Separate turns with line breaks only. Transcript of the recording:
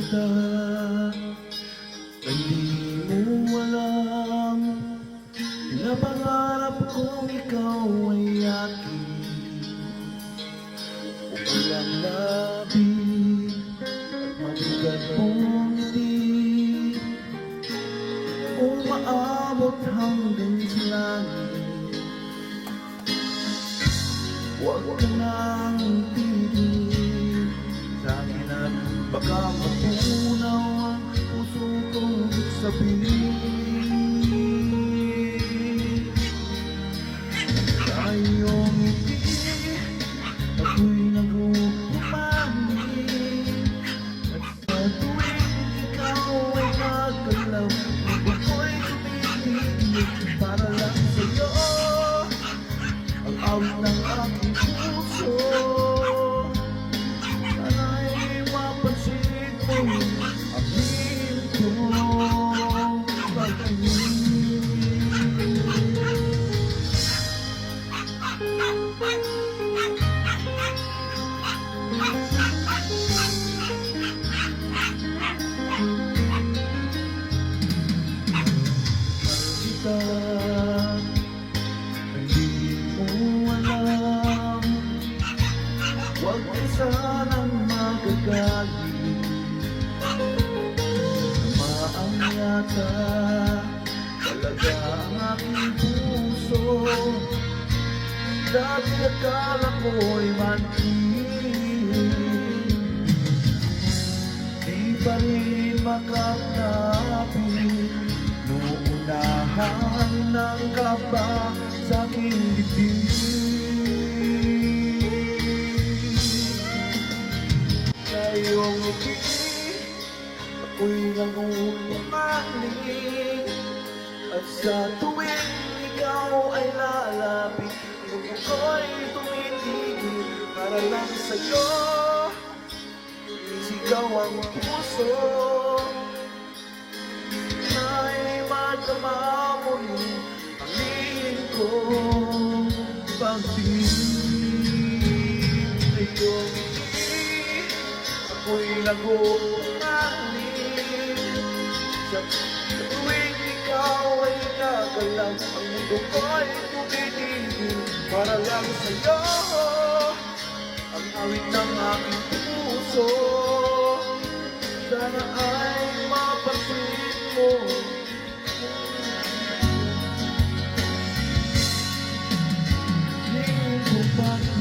kita, hindi mo alam. Pinapangarap kong ikaw ay akin. Walang labi at mabigat mong ngiti, umaabot hanggang sa langit. Huwag ka nang titig sa akin at baka matunaw ang puso kong sabihin. Sa iyong ngiti ako'y nag-uumangin, at sa tuwing ikaw ay gagalaw, ako'y tumitigil para lang sa'yo. Ang awit ng aking puso, sana'y mapansin mo ang hinto pag-ibig. Kita, hindi mo alam, huwag ka sanang magagalit. Tamaan yata talaga ang aking puso, dati akala ko'y manhid. Di pa rin makakapit, nuunahan ng kaba sa aking dibdib. Sa iyong ngiti ako'y nag-uumaling, at sa tuwing ikaw ay lalapit, ako'y tumitigil para lang sa'yo. Sigaw ang puso, na'y madama mo rin ang hiling kong pag-ibig. Sa iyong ngiti ako'y nag-uumaling, sa tuwing ikaw ay gagalaw, ang mundo ko'y tumitigil para lang sa'yo. Ang awit ng aking puso, sana ay mapansin mo. Hindi ko bakit